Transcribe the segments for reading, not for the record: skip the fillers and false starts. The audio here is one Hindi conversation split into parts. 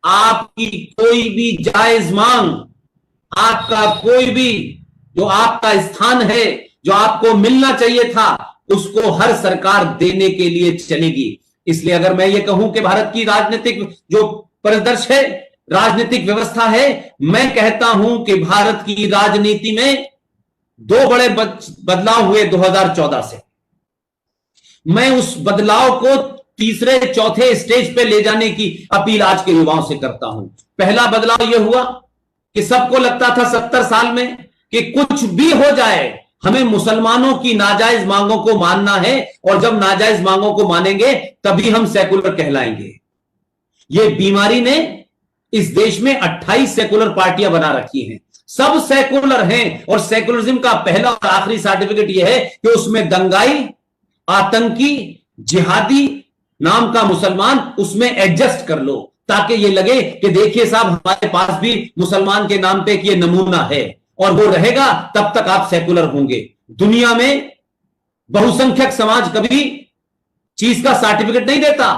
आपकी कोई भी जायज मांग, आपका कोई भी जो आपका स्थान है, जो आपको मिलना चाहिए था, उसको हर सरकार देने के लिए चलेगी। इसलिए अगर मैं ये कहूं कि भारत की राजनीतिक जो परिदृश्य है, राजनीतिक व्यवस्था है, मैं कहता हूं कि भारत की राजनीति में दो बड़े बदलाव हुए 2014 से। मैं उस बदलाव को तीसरे चौथे स्टेज पे ले जाने की अपील आज के युवाओं से करता हूं। पहला बदलाव यह हुआ कि सबको लगता था 70 साल में कि कुछ भी हो जाए हमें मुसलमानों की नाजायज मांगों को मानना है, और जब नाजायज मांगों को मानेंगे तभी हम सेकुलर कहलाएंगे। यह बीमारी ने इस देश में 28 सेकुलर पार्टियां बना रखी हैं, सब सेकुलर हैं, और सेकुलरिज्म का पहला और आखिरी सर्टिफिकेट यह है कि उसमें दंगाई, आतंकी, जिहादी नाम का मुसलमान उसमें एडजस्ट कर लो, ताकि ये लगे कि देखिए साहब हमारे पास भी मुसलमान के नाम पे एक ये नमूना है, और वो रहेगा तब तक आप सेकुलर होंगे। दुनिया में बहुसंख्यक समाज कभी चीज का सर्टिफिकेट नहीं देता,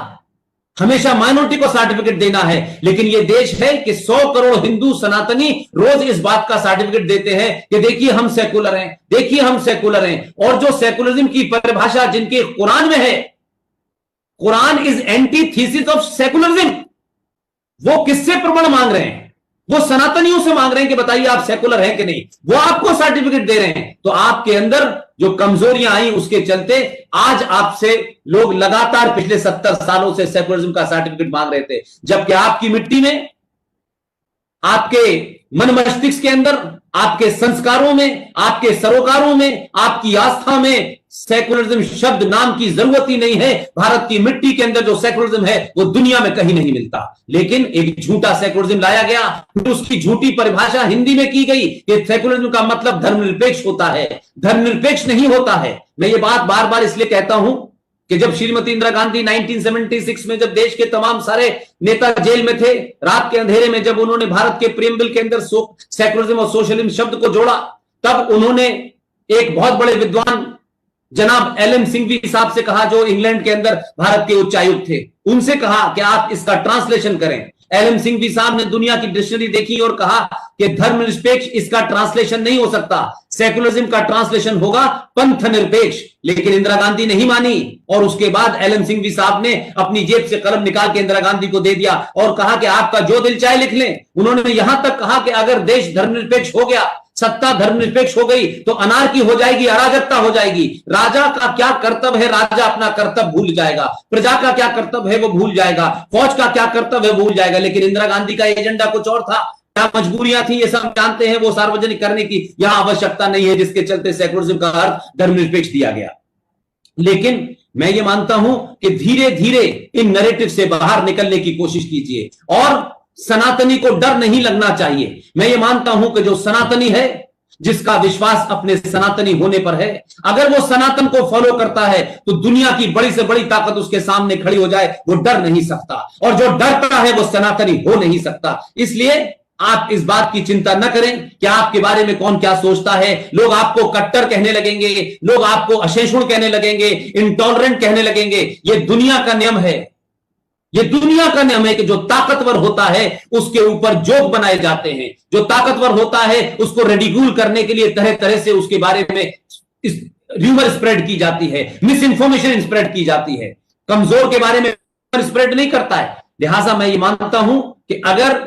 हमेशा माइनॉरिटी को सर्टिफिकेट देना है। लेकिन यह देश है कि 100 करोड़ हिंदू सनातनी रोज इस बात का सर्टिफिकेट देते हैं कि देखिए हम सेकुलर हैं, देखिए हम सेकुलर हैं। और जो सेकुलरिज्म की परिभाषा जिनके कुरान में है, Quran is antithesis of secularism, वो किससे प्रमाण मांग रहे हैं? वो सनातनियों से मांग रहे हैं कि बताइए आप सेकुलर हैं कि नहीं, वो आपको सर्टिफिकेट दे रहे हैं। तो आपके अंदर जो कमजोरियां आई उसके चलते आज आपसे लोग लगातार पिछले 70 सालों से सेकुलरिज्म का सर्टिफिकेट मांग रहे थे, जबकि आपकी मिट्टी में, आपके मन मस्तिष्क के अंदर, आपके संस्कारों में, आपके सरोकारों में, आपकी आस्था में सेकुलरिज्म शब्द नाम की जरूरत ही नहीं है। भारत की मिट्टी के अंदर जो सेकुलरिज्म है वो दुनिया में कहीं नहीं मिलता। लेकिन एक झूठा सेकुलरिज्म लाया गया, फिर उसकी झूठी परिभाषा हिंदी में की गई कि सेकुलरिज्म का मतलब धर्मनिरपेक्ष होता है। धर्मनिरपेक्ष नहीं होता है। मैं ये बात बार बार इसलिए कहता हूं कि जब श्रीमती इंदिरा गांधी 1976 में जब देश के तमाम सारे नेता जेल में थे, रात के अंधेरे में जब उन्होंने भारत के प्रीएम्बल के अंदर सेकुलरिज्म और सोशलिज्म शब्द को जोड़ा, तब उन्होंने एक बहुत बड़े विद्वान जनाब एल एम सिंघवी साहब से कहा, जो इंग्लैंड के अंदर भारत के उच्चायुक्त थे, उनसे कहा कि आप इसका ट्रांसलेशन करें। एल एम सिंघवी साहब ने दुनिया की डिक्शनरी देखी और कहा कि धर्मनिरपेक्ष इसका ट्रांसलेशन नहीं हो सकता, सेकुलरिज्म का ट्रांसलेशन होगा पंथ निरपेक्ष। लेकिन इंदिरा गांधी नहीं मानी, और उसके बाद एल एम सिंघवी साहब ने अपनी जेब से कलम निकाल के इंदिरा गांधी को दे दिया और कहा कि आपका जो दिल चाहे लिख लें। उन्होंने यहां तक कहा कि अगर देश धर्मनिरपेक्ष हो गया, सत्ता धर्मनिरपेक्ष हो गई, तो अनार्की हो जाएगी, अराजकता हो जाएगी। राजा का क्या कर्तव्य है, राजा अपना कर्तव्य भूल जाएगा। प्रजा का क्या कर्तव्य है वो भूल जाएगा। फौज का क्या कर्तव्य है भूल जाएगा। लेकिन इंदिरा गांधी का एजेंडा कुछ और था। क्या मजबूरियां थी ये सब जानते हैं, वो सार्वजनिक करने की यहां आवश्यकता नहीं है, जिसके चलते सेकुलरिज्म का अर्थ धर्मनिरपेक्ष दिया गया। लेकिन मैं ये मानता हूं कि धीरे धीरे इन नैरेटिव से बाहर निकलने की कोशिश कीजिए, और सनातनी को डर नहीं लगना चाहिए। मैं ये मानता हूं कि जो सनातनी है, जिसका विश्वास अपने सनातनी होने पर है, अगर वो सनातन को फॉलो करता है तो दुनिया की बड़ी से बड़ी ताकत उसके सामने खड़ी हो जाए, वो डर नहीं सकता। और जो डरता है वो सनातनी हो नहीं सकता। इसलिए आप इस बात की चिंता न करें कि आपके बारे में कौन क्या सोचता है। लोग आपको कट्टर कहने लगेंगे, लोग आपको अशेषुण कहने लगेंगे, इंटॉलरेंट कहने लगेंगे। ये दुनिया का नियम है। ये दुनिया का नियम है कि जो ताकतवर होता है उसके ऊपर जोक बनाए जाते हैं। जो ताकतवर होता है उसको रेडिक्यूल करने के लिए तरह तरह से उसके बारे में र्यूमर स्प्रेड की जाती है, मिस इंफॉर्मेशन स्प्रेड की जाती है। कमजोर के बारे में स्प्रेड नहीं करता है। लिहाजा मैं ये मानता हूं कि अगर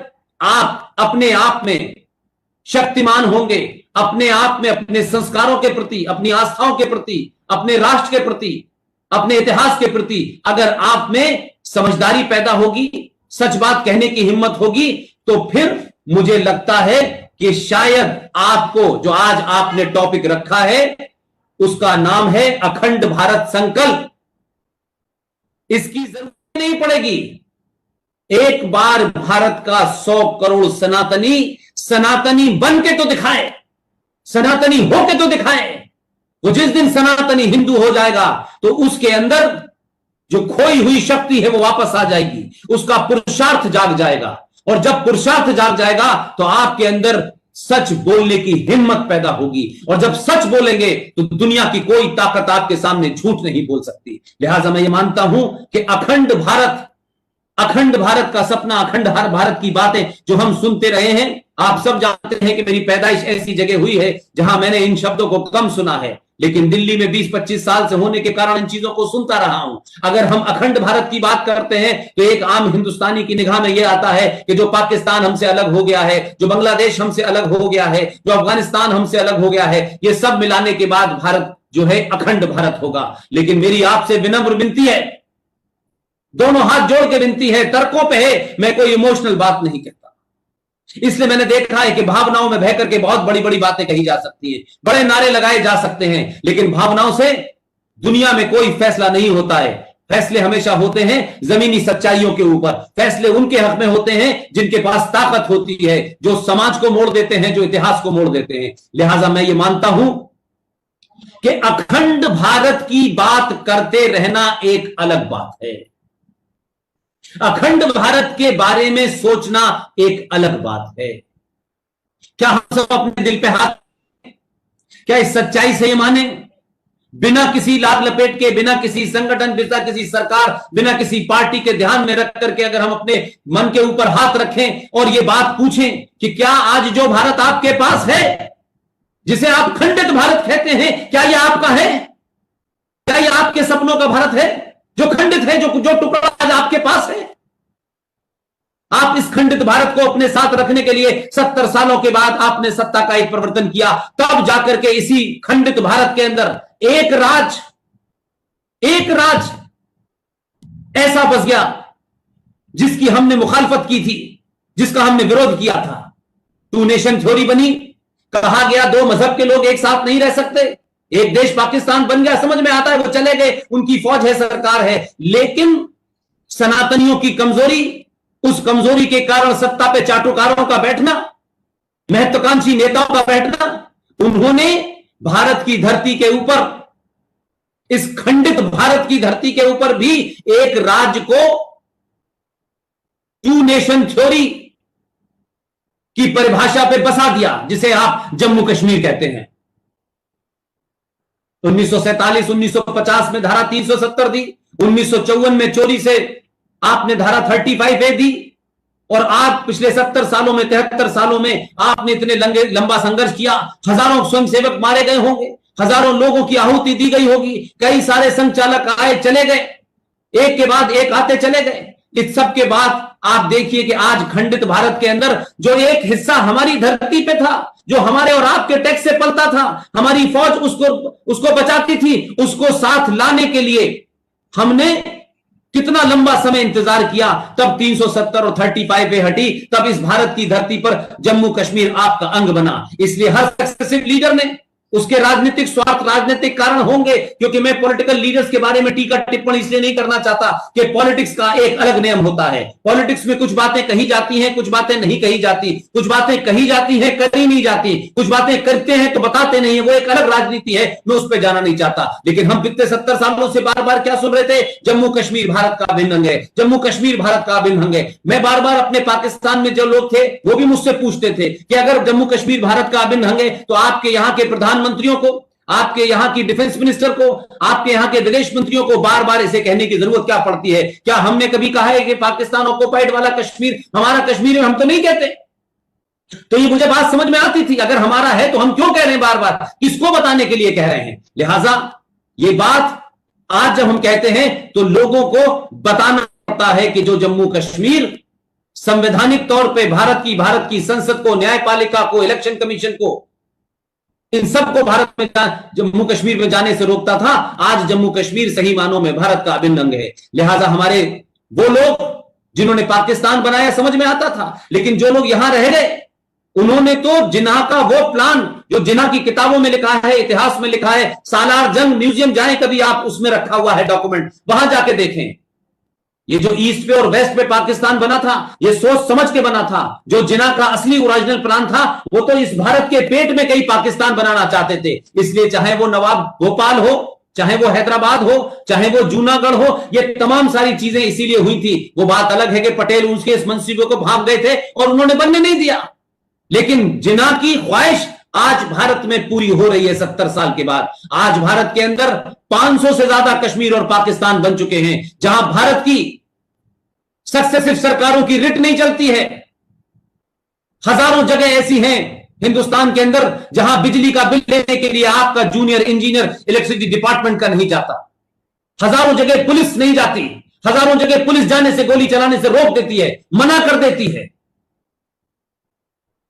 आप अपने आप में शक्तिमान होंगे, अपने आप में अपने संस्कारों के प्रति, अपनी आस्थाओं के प्रति, अपने राष्ट्र के प्रति, अपने इतिहास के प्रति अगर आप में समझदारी पैदा होगी, सच बात कहने की हिम्मत होगी, तो फिर मुझे लगता है कि शायद आपको जो आज आपने टॉपिक रखा है उसका नाम है अखंड भारत संकल्प, इसकी जरूरत नहीं पड़ेगी। एक बार भारत का 100 करोड़ सनातनी बन के तो दिखाए, सनातनी होके तो दिखाए। वो जिस दिन सनातनी हिंदू हो जाएगा तो उसके अंदर जो खोई हुई शक्ति है वो वापस आ जाएगी, उसका पुरुषार्थ जाग जाएगा। और जब पुरुषार्थ जाग जाएगा तो आपके अंदर सच बोलने की हिम्मत पैदा होगी, और जब सच बोलेंगे तो दुनिया की कोई ताकत आपके सामने झूठ नहीं बोल सकती। लिहाजा मैं ये मानता हूं कि अखंड भारत अखंड भारत का सपना, अखंड भारत की बातें जो हम सुनते रहे हैं, आप सब जानते हैं कि मेरी पैदाइश ऐसी जगह हुई है जहां मैंने इन शब्दों को कम सुना है, लेकिन दिल्ली में 20-25 साल से होने के कारण इन चीजों को सुनता रहा हूं। अगर हम अखंड भारत की बात करते हैं तो एक आम हिंदुस्तानी की निगाह में यह आता है कि जो पाकिस्तान हमसे अलग हो गया है, जो बांग्लादेश हमसे अलग हो गया है, जो अफगानिस्तान हमसे अलग हो गया है, ये सब मिलाने के बाद भारत जो है अखंड भारत होगा। लेकिन मेरी आपसे विनम्र विनती है, दोनों हाथ जोड़ के विनती है, तर्कों पे है, मैं कोई इमोशनल बात नहीं कहता। इसलिए मैंने देखा है कि भावनाओं में बह करके बहुत बड़ी बड़ी बातें कही जा सकती हैं, बड़े नारे लगाए जा सकते हैं, लेकिन भावनाओं से दुनिया में कोई फैसला नहीं होता है। फैसले हमेशा होते हैं जमीनी सच्चाइयों के ऊपर, फैसले उनके हक में होते हैं जिनके पास ताकत होती है, जो समाज को मोड़ देते हैं, जो इतिहास को मोड़ देते हैं। लिहाजा मैं ये मानता हूं कि अखंड भारत की बात करते रहना एक अलग बात है, अखंड भारत के बारे में सोचना एक अलग बात है। क्या हम सब अपने दिल पे हाथ, क्या इस सच्चाई से ये माने, बिना किसी लाभ लपेट के, बिना किसी संगठन, बिना किसी सरकार, बिना किसी पार्टी के ध्यान में रख करके अगर हम अपने मन के ऊपर हाथ रखें और ये बात पूछें कि क्या आज जो भारत आपके पास है, जिसे आप खंडित भारत कहते हैं, क्या यह आपका है? क्या यह आपके सपनों का भारत है जो खंडित है, जो टुकड़ा आज आपके पास है? आप इस खंडित भारत को अपने साथ रखने के लिए 70 सालों के बाद आपने सत्ता का एक परिवर्तन किया, तब जाकर के इसी खंडित भारत के अंदर एक राज ऐसा बस गया जिसकी हमने मुखालफत की थी, जिसका हमने विरोध किया था। 2 नेशन थ्योरी बनी, कहा गया 2 मजहब के लोग एक साथ नहीं रह सकते, एक देश पाकिस्तान बन गया, समझ में आता है, वो चले गए, उनकी फौज है, सरकार है, लेकिन सनातनियों की कमजोरी, उस कमजोरी के कारण सत्ता पे चाटुकारों का बैठना, महत्वाकांक्षी नेताओं का बैठना, उन्होंने भारत की धरती के ऊपर, इस खंडित भारत की धरती के ऊपर भी एक राज्य को 2 नेशन थ्योरी की परिभाषा पे बसा दिया, जिसे आप जम्मू कश्मीर कहते हैं। 1947 1950 में धारा 370 दी, 1954 में चोरी से आपने धारा 35A दी, और आप पिछले 70 सालों में, 73 सालों में आपने इतने लंबा संघर्ष किया, हजारों स्वयंसेवक मारे गए होंगे, हजारों लोगों की आहुति दी गई होगी, कई सारे संचालक आए चले गए, एक के बाद एक आते चले गए। इस सब के बाद आप देखिए कि आज खंडित भारत के अंदर जो एक हिस्सा हमारी धरती पे था, जो हमारे और आपके टैक्स से पलता था, हमारी फौज उसको बचाती थी, उसको साथ लाने के लिए हमने कितना लंबा समय इंतजार किया, तब 370 और 35A हटी, तब इस भारत की धरती पर जम्मू कश्मीर आपका अंग बना। इसलिए हर सक्सेसिव लीडर ने, उसके राजनीतिक स्वार्थ, राजनीतिक कारण होंगे, क्योंकि मैं पॉलिटिकल लीडर्स के बारे में टीका टिप्पणी इसलिए नहीं करना चाहता कि पॉलिटिक्स का एक अलग नियम होता है। पॉलिटिक्स में कुछ बातें कही जाती हैं, कुछ बातें नहीं कही जाती, कुछ बातें कही जाती हैं, करी नहीं जाती, कुछ बातें करते हैं तो बताते नहीं है, वो एक अलग राजनीति है, मैं उस पर जाना नहीं चाहता। लेकिन हम पिछले 70 सालों से बार बार क्या सुन रहे थे? जम्मू कश्मीर भारत का अभिन्न अंग है, जम्मू कश्मीर भारत का अभिन्न अंग है। मैं बार बार अपने पाकिस्तान में जो लोग थे वो भी मुझसे पूछते थे कि अगर जम्मू कश्मीर भारत का अभिन्न अंग है तो आपके यहां के प्रधानमंत्रियों को, आपके यहां की डिफेंस मिनिस्टर को, आपके यहां के विदेश मंत्रियों को बार बार इसे कहने की जरूरत क्या पड़ती है? क्या हमने कभी कहा है कि पाकिस्तान ऑक्युपाइड वाला कश्मीर हमारा कश्मीर है? हम तो नहीं कहते। तो ये मुझे बात समझ में आती थी, अगर हमारा है तो हम क्यों कह रहे हैं बार बार, किसको बताने के लिए कह रहे हैं? लिहाजा ये बात आज जब हम कहते हैं तो लोगों को बताना पड़ता है कि जो जम्मू कश्मीर संवैधानिक तौर पर भारत की संसद को, न्यायपालिका को, इलेक्शन कमीशन को, इन सबको भारत में, जम्मू कश्मीर में जाने से रोकता था, आज जम्मू कश्मीर सही मानों में भारत का अभिन्न अंग है। लिहाजा हमारे वो लोग जिन्होंने पाकिस्तान बनाया समझ में आता था, लेकिन जो लोग यहां रह गए उन्होंने तो जिन्ना का वो प्लान जो जिन्ना की किताबों में लिखा है, इतिहास में लिखा है, सालार जंग म्यूजियम जाएं कभी आप, उसमें रखा हुआ है डॉक्यूमेंट, वहां जाके देखें। ये जो ईस्ट पे और वेस्ट पे पाकिस्तान बना था, ये सोच समझ के बना था। जो जिन्ना का असली ओरिजिनल प्लान था वो तो इस भारत के पेट में कई पाकिस्तान बनाना चाहते थे। इसलिए चाहे वो नवाब भोपाल हो, चाहे वो हैदराबाद हो, चाहे वो जूनागढ़ हो, ये तमाम सारी चीजें इसीलिए हुई थी। वो बात अलग है कि पटेल उसके इस मंसूबे को भाग गए थे और उन्होंने बनने नहीं दिया, लेकिन जिन्ना की ख्वाहिश आज भारत में पूरी हो रही है 70 साल के बाद। आज भारत के अंदर 500 से ज्यादा कश्मीर और पाकिस्तान बन चुके हैं, जहां भारत की सक्सेसिव सरकारों की रिट नहीं चलती है। हजारों जगह ऐसी हैं हिंदुस्तान के अंदर जहां बिजली का बिल लेने के लिए आपका जूनियर इंजीनियर इलेक्ट्रिसिटी डिपार्टमेंट का नहीं जाता। हजारों जगह पुलिस नहीं जाती। हजारों जगह पुलिस जाने से, गोली चलाने से रोक देती है, मना कर देती है।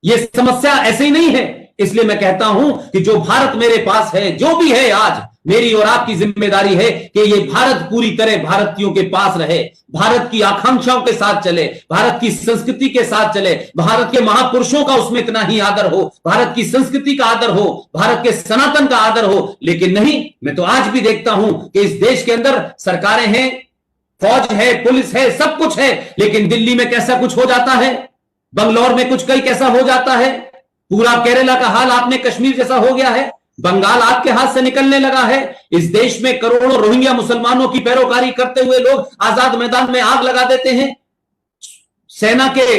यह समस्या ऐसे ही नहीं है। इसलिए मैं कहता हूं कि जो भारत मेरे पास है, जो भी है आज, मेरी और आपकी जिम्मेदारी है कि यह भारत पूरी तरह भारतीयों के पास रहे, भारत की आकांक्षाओं के साथ चले, भारत की संस्कृति के साथ चले, भारत के महापुरुषों का उसमें इतना ही आदर हो, भारत की संस्कृति का आदर हो, भारत के सनातन का आदर हो। लेकिन नहीं, मैं तो आज भी देखता हूं कि इस देश के अंदर सरकारें हैं, फौज है, पुलिस है, सब कुछ है, लेकिन दिल्ली में कैसा कुछ हो जाता है, बंगलौर में कुछ कई कैसा हो जाता है, पूरा केरला का हाल आपने कश्मीर जैसा हो गया है, बंगाल आपके हाथ से निकलने लगा है। इस देश में करोड़ों रोहिंग्या मुसलमानों की पैरोकारी करते हुए लोग आजाद मैदान में आग लगा देते हैं। सेना के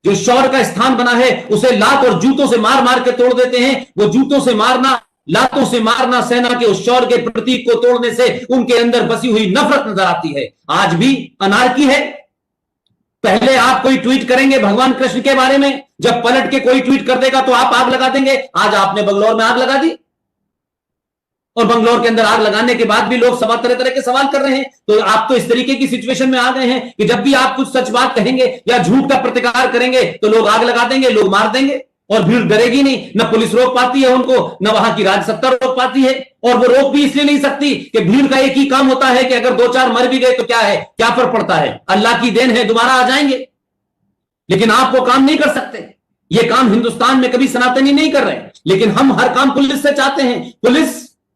जो शौर्य का स्थान बना है उसे लात और जूतों से मार मार के तोड़ देते हैं। वो जूतों से मारना, लातों से मारना सेना के उस शौर्य के प्रतीक को तोड़ने से उनके अंदर बसी हुई नफरत नजर आती है। आज भी अनारकी है। पहले आप कोई ट्वीट करेंगे भगवान कृष्ण के बारे में, जब पलट के कोई ट्वीट कर देगा तो आप आग लगा देंगे। आज आपने बंगलौर में आग लगा दी और बंगलौर के अंदर आग लगाने के बाद भी लोग सवाल, तरह तरह के सवाल कर रहे हैं। तो आप तो इस तरीके की सिचुएशन में आ गए हैं कि जब भी आप कुछ सच बात कहेंगे या झूठ का प्रतिकार करेंगे तो लोग आग लगा देंगे, लोग मार देंगे और भीड़ डरेगी नहीं। न पुलिस रोक पाती है उनको, न वहां की राज्य सत्ता रोक पाती है। और वो रोक भी इसलिए नहीं सकती कि भीड़ का एक ही काम होता है कि अगर 2-4 मर भी गए तो क्या है, क्या फर्क पड़ता है, अल्लाह की देन है, दोबारा आ जाएंगे। लेकिन आप वो काम नहीं कर सकते। ये काम हिंदुस्तान में कभी सनातनी नहीं कर रहे, लेकिन हम हर काम पुलिस से चाहते हैं। पुलिस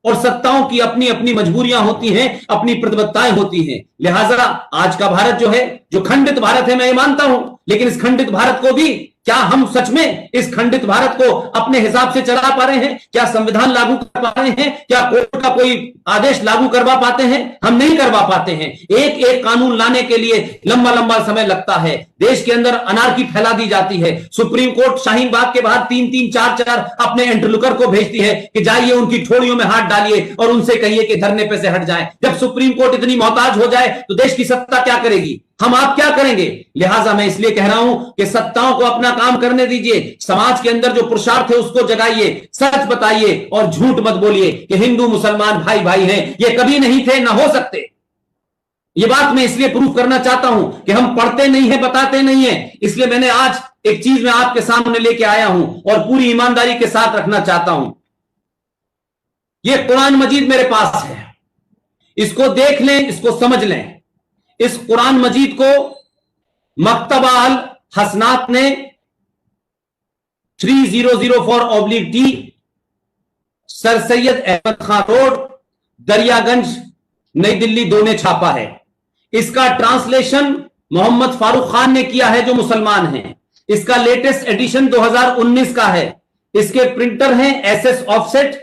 और सत्ताओं की अपनी अपनी मजबूरियां होती हैं, अपनी प्रतिबद्धताएं होती हैं। लिहाजा आज का भारत जो है, जो खंडित भारत है, मैं ये मानता हूं, लेकिन इस खंडित भारत को भी, क्या हम सच में इस खंडित भारत को अपने हिसाब से चला पा रहे हैं? क्या संविधान लागू कर पा रहे हैं? क्या कोर्ट का कोई आदेश लागू करवा पाते हैं? हम नहीं करवा पाते हैं। एक एक कानून लाने के लिए लंबा लंबा समय लगता है। देश के अंदर अनारकी फैला दी जाती है। सुप्रीम कोर्ट शाहीन बाग के बाहर 3-3, 4-4 अपने इंटरलॉकर को भेजती है कि जाइए उनकी ठोड़ियों में हाथ डालिए और उनसे कहिए कि धरने पे से हट जाएं। जब सुप्रीम कोर्ट इतनी मोहताज हो जाए तो देश की सत्ता क्या करेगी? हम आप क्या करेंगे? लिहाजा मैं इसलिए कह रहा हूं कि सत्ताओं को अपना काम करने दीजिए। समाज के अंदर जो पुरुषार्थ है उसको जगाइए, सच बताइए और झूठ मत बोलिए कि हिंदू मुसलमान भाई भाई हैं। ये कभी नहीं थे, ना हो सकते। ये बात मैं इसलिए प्रूफ करना चाहता हूं कि हम पढ़ते नहीं है, बताते नहीं है। इसलिए मैंने आज एक चीज मैं आपके सामने लेके आया हूं और पूरी ईमानदारी के साथ रखना चाहता हूं। ये कुरान मजीद मेरे पास है, इसको देख लें, इसको समझ लें। इस कुरान मजीद को मकतबा अल हसनात ने 3004/T Sir Syed Ahmad Khan road, Daryaganj, New Delhi 2 ने छापा है। इसका ट्रांसलेशन मोहम्मद फारूक खान ने किया है जो मुसलमान हैं। इसका लेटेस्ट एडिशन 2019 का है। इसके प्रिंटर हैं SS ऑफसेट,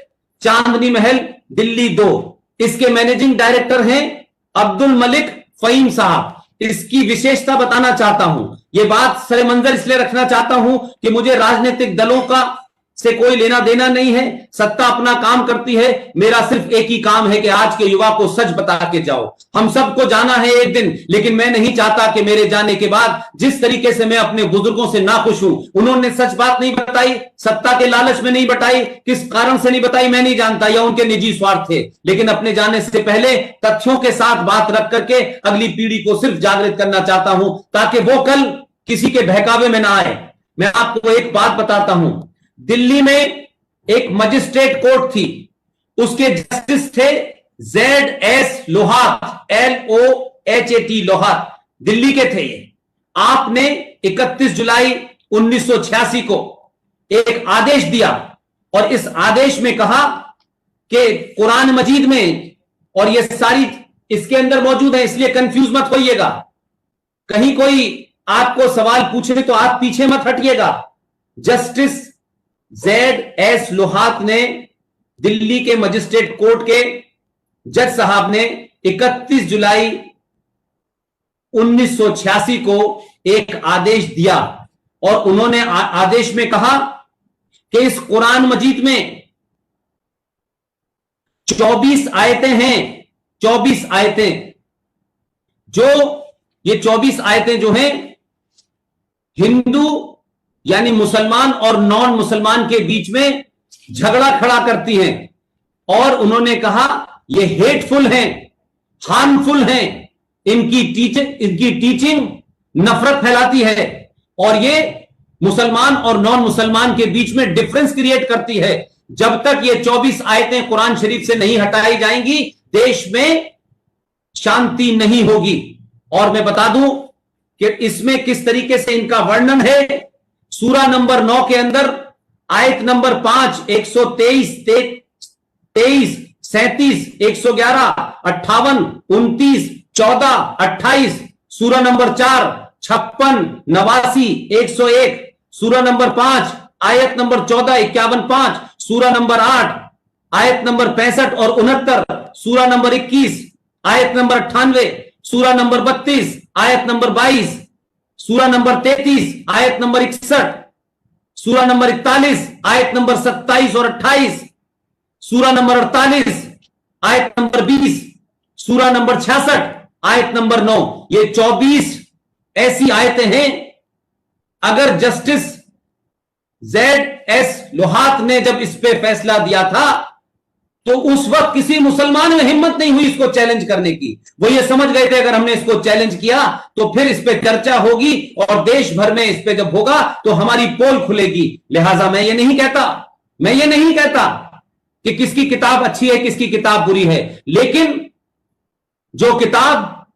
चांदनी महल, दिल्ली 2। इसके मैनेजिंग डायरेक्टर हैं अब्दुल मलिक फहीम साहब। इसकी विशेषता बताना चाहता हूं। यह बात सरे मंजर इसलिए रखना चाहता हूं कि मुझे राजनीतिक दलों का से कोई लेना देना नहीं है। सत्ता अपना काम करती है। मेरा सिर्फ एक ही काम है कि आज के युवा को सच बता के जाओ। हम सबको जाना है एक दिन, लेकिन मैं नहीं चाहता कि मेरे जाने के बाद जिस तरीके से मैं अपने बुजुर्गों से नाखुश हूं, उन्होंने सच बात नहीं बताई, सत्ता के लालच में नहीं बताई, किस कारण से नहीं बताई मैं नहीं जानता, या उनके निजी स्वार्थ थे। लेकिन अपने जाने से पहले तथ्यों के साथ बात रख करके अगली पीढ़ी को सिर्फ जागृत करना चाहता हूं, ताकि वो कल किसी के बहकावे में ना आए। मैं आपको एक बात बताता हूं। दिल्ली में एक मजिस्ट्रेट कोर्ट थी, उसके जस्टिस थे ZS लोहात, LOHAT लोहात, दिल्ली के थे ये। आपने 31 जुलाई 1986 को एक आदेश दिया और इस आदेश में कहा कि कुरान मजीद में, और ये सारी इसके अंदर मौजूद है, इसलिए कंफ्यूज मत होइएगा। कहीं कोई आपको सवाल पूछे तो आप पीछे मत हटिएगा। जस्टिस ZS लोहात ने, दिल्ली के मजिस्ट्रेट कोर्ट के जज साहब ने 31 जुलाई 1986 को एक आदेश दिया और उन्होंने आदेश में कहा कि इस कुरान मजीद में 24 आयतें हैं, 24 आयतें जो ये 24 आयतें जो हैं हिंदू यानी मुसलमान और नॉन मुसलमान के बीच में झगड़ा खड़ा करती हैं। और उन्होंने कहा ये हेटफुल हैं, हार्मफुल हैं, इनकी टीचिंग नफरत फैलाती है और ये मुसलमान और नॉन मुसलमान के बीच में डिफरेंस क्रिएट करती है। जब तक ये 24 आयतें कुरान शरीफ से नहीं हटाई जाएंगी देश में शांति नहीं होगी। और मैं बता दूं कि इसमें किस तरीके से इनका वर्णन है। सूरा नंबर 9 के अंदर आयत नंबर 5, 123, 23, 37, 111, 58, 29, 14, 28, सूरा नंबर 4, 56, 89, 101, सूरा नंबर 5 आयत नंबर 14, 51, 5, सूरा नंबर 8 आयत नंबर 65 और 69, सूरा नंबर 21 आयत नंबर 98, सूरा नंबर 32 आयत नंबर 22, सूरा नंबर 33 आयत नंबर 61, सूरा नंबर 41 आयत नंबर 27 और 28, सूरा नंबर 48 आयत नंबर 20, सूरा नंबर 66 आयत नंबर 9। ये 24 ऐसी आयतें हैं। अगर जस्टिस ZS लोहात ने जब इस पे फैसला दिया था तो उस वक्त किसी मुसलमान में हिम्मत नहीं हुई इसको चैलेंज करने की। वो ये समझ गए थे अगर हमने इसको चैलेंज किया तो फिर इस पे चर्चा होगी और देश भर में इस पे जब होगा तो हमारी पोल खुलेगी। लिहाजा मैं ये नहीं कहता कि किसकी किताब अच्छी है किसकी किताब बुरी है, लेकिन जो किताब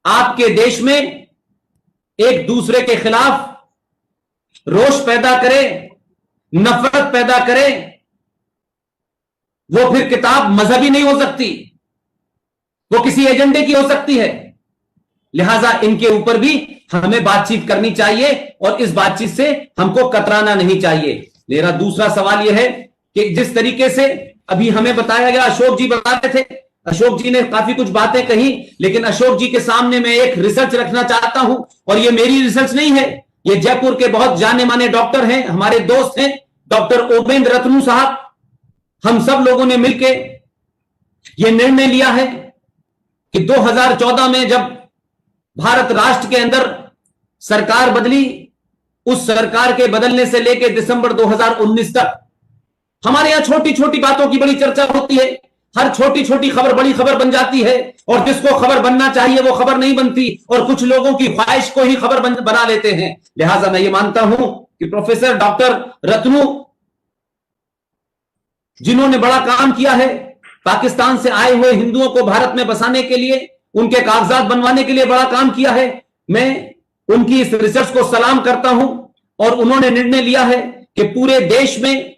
आपके देश में एक दूसरे के खिलाफ रोष पैदा करे, नफरत पैदा करे, वो फिर किताब मजहबी नहीं हो सकती, वो किसी एजेंडे की हो सकती है। लिहाजा इनके ऊपर भी हमें बातचीत करनी चाहिए और इस बातचीत से हमको कतराना नहीं चाहिए। मेरा दूसरा सवाल यह है कि जिस तरीके से अभी हमें बताया गया, अशोक जी बता रहे थे, अशोक जी ने काफी कुछ बातें कही, लेकिन अशोक जी के सामने मैं एक रिसर्च रखना चाहता हूं और ये मेरी रिसर्च नहीं है, ये जयपुर के बहुत जाने माने डॉक्टर हैं, हमारे दोस्त हैं, डॉक्टर ओबेंद्र रत्नू साहब। हम सब लोगों ने मिलकर यह निर्णय लिया है कि 2014 में जब भारत राष्ट्र के अंदर सरकार बदली, उस सरकार के बदलने से लेकर दिसंबर 2019 तक हमारे यहां छोटी छोटी बातों की बड़ी चर्चा होती है। हर छोटी छोटी खबर बड़ी खबर बन जाती है और जिसको खबर बनना चाहिए वो खबर नहीं बनती और कुछ लोगों की ख्वाहिश को ही खबर बना लेते हैं। लिहाजा मैं ये मानता हूं कि प्रोफेसर डॉक्टर रत्नू जिन्होंने बड़ा काम किया है पाकिस्तान से आए हुए हिंदुओं को भारत में बसाने के लिए, उनके कागजात बनवाने के लिए बड़ा काम किया है, मैं उनकी इस रिसर्च को सलाम करता हूं। और उन्होंने निर्णय लिया है कि पूरे देश में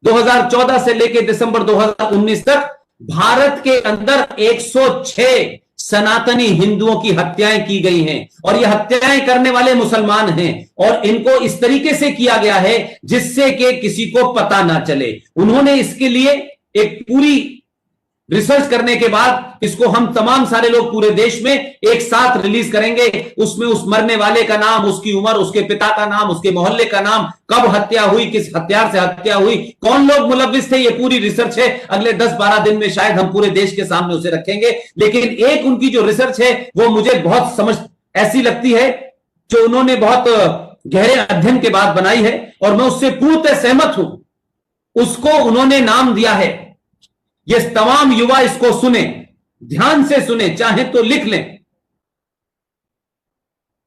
2014 से लेकर दिसंबर 2019 तक भारत के अंदर 106 सनातनी हिंदुओं की हत्याएं की गई हैं और ये हत्याएं करने वाले मुसलमान हैं और इनको इस तरीके से किया गया है जिससे कि किसी को पता ना चले। उन्होंने इसके लिए एक पूरी रिसर्च करने के बाद इसको हम तमाम सारे लोग पूरे देश में एक साथ रिलीज करेंगे। उसमें उस मरने वाले का नाम, उसकी उम्र, उसके पिता का नाम, उसके मोहल्ले का नाम, कब हत्या हुई, किस हथियार से हत्या हुई, कौन लोग मुलव्विस थे, ये पूरी रिसर्च है। अगले 10-12 दिन में शायद हम पूरे देश के सामने उसे रखेंगे। लेकिन एक उनकी जो रिसर्च है वो मुझे बहुत समझ ऐसी लगती है जो उन्होंने बहुत गहरे अध्ययन के बाद बनाई है और मैं उससे पूर्णतः सहमत हूं। उसको उन्होंने नाम दिया है, ये तमाम युवा इसको सुने, ध्यान से सुने, चाहे तो लिख लें।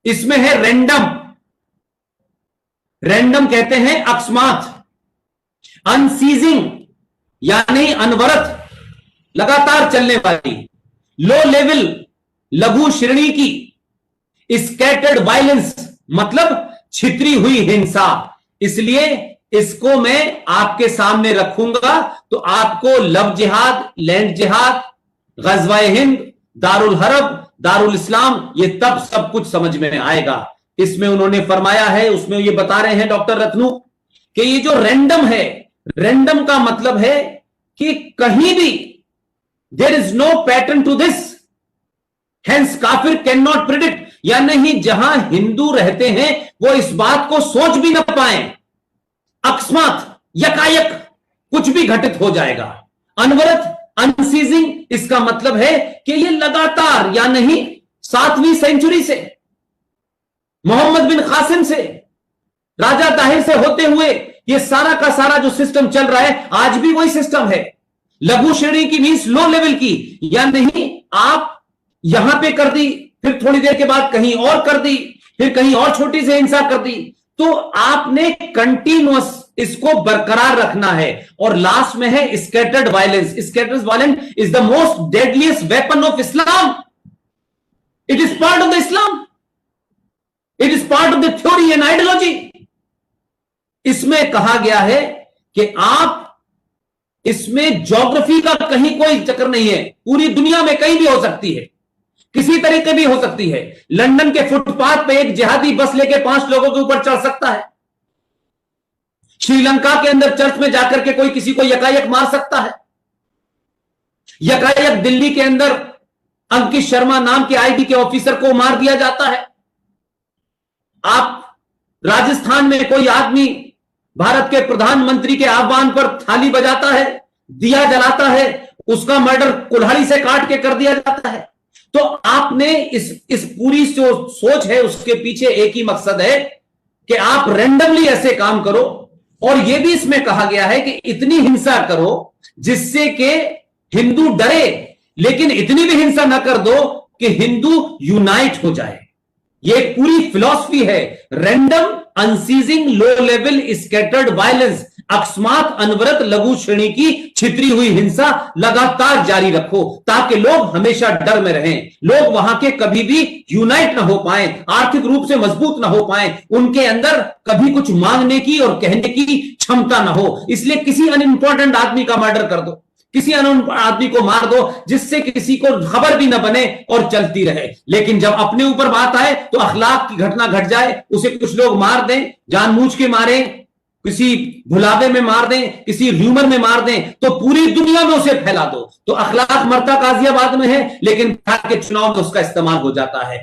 इसमें है रैंडम। रैंडम कहते हैं अकस्मात, अनसीजिंग यानी अनवरत, लगातार चलने वाली, लो लेवल लघु श्रेणी की, स्कैटर्ड वायलेंस मतलब छितरी हुई हिंसा। इसलिए इसको मैं आपके सामने रखूंगा तो आपको लव जिहाद, लैंड जिहाद, गज़वाए हिंद, दारुल हरब, दारुल इस्लाम, ये तब सब कुछ समझ में आएगा। इसमें उन्होंने फरमाया है, उसमें ये बता रहे हैं डॉक्टर रत्नू कि ये जो रैंडम है, रैंडम का मतलब है कि कहीं भी there is no pattern to this, hence काफिर कैन नॉट प्रिडिक्ट, या नहीं जहां हिंदू रहते हैं वो इस बात को सोच भी ना पाए, अकस्मात यकायक कुछ भी घटित हो जाएगा। अनवरत, अनसीजिंग, इसका मतलब है कि ये लगातार या नहीं 7वीं सेंचुरी से, मोहम्मद बिन कासिम से, राजा ताहिर से होते हुए ये सारा का सारा जो सिस्टम चल रहा है, आज भी वही सिस्टम है। लघु श्रेणी की मीन्स लो लेवल की, या नहीं आप यहां पे कर दी, फिर थोड़ी देर के बाद कहीं और कर दी, फिर कहीं और छोटी सी हिंसा कर दी, तो आपने कंटिन्यूअस इसको बरकरार रखना है। और लास्ट में है scattered violence. Scattered violence is the most deadliest weapon of Islam. It is part of the Islam, it is part of the theory and ideology. इसमें कहा गया है कि आप इसमें ज्योग्राफी का कहीं कोई चक्कर नहीं है, पूरी दुनिया में कहीं भी हो सकती है, किसी तरीके भी हो सकती है। लंदन के फुटपाथ पे एक जिहादी बस लेके 5 लोगों के ऊपर चढ़ सकता है। श्रीलंका के अंदर चर्च में जाकर के कोई किसी को यकायक मार सकता है। यकायक दिल्ली के अंदर अंकित शर्मा नाम के आईबी के ऑफिसर को मार दिया जाता है। आप राजस्थान में कोई आदमी भारत के प्रधानमंत्री के आह्वान पर थाली बजाता है, दिया जलाता है, उसका मर्डर कुल्हाड़ी से काट के कर दिया जाता है। तो आपने इस पूरी जो सोच है उसके पीछे एक ही मकसद है कि आप रैंडमली ऐसे काम करो। और यह भी इसमें कहा गया है कि इतनी हिंसा करो जिससे कि हिंदू डरे, लेकिन इतनी भी हिंसा ना कर दो कि हिंदू यूनाइट हो जाए। यह एक पूरी फिलॉसफी है, random unceasing low level scattered violence. अकस्मात अनवरत लघु श्रेणी की छितरी हुई हिंसा लगातार जारी रखो ताकि लोग हमेशा डर में रहें, लोग वहां के कभी भी यूनाइट ना हो पाए, आर्थिक रूप से मजबूत ना हो पाए, उनके अंदर कभी कुछ मांगने की और कहने की क्षमता ना हो। इसलिए किसी अनइंपॉर्टेंट आदमी का मर्डर कर दो, किसी आदमी को मार दो जिससे किसी को खबर भी ना बने और चलती रहे। लेकिन जब अपने ऊपर बात आए तो अखलाक की घटना घट जाए, उसे कुछ लोग मार दें, जानबूझ के मारें, किसी भुलावे में मार दें, किसी र्यूमर में मार दें, तो पूरी दुनिया में उसे फैला दो। तो अखलाक मरता गाजियाबाद में है, लेकिन बिहार के चुनाव में उसका इस्तेमाल हो जाता है।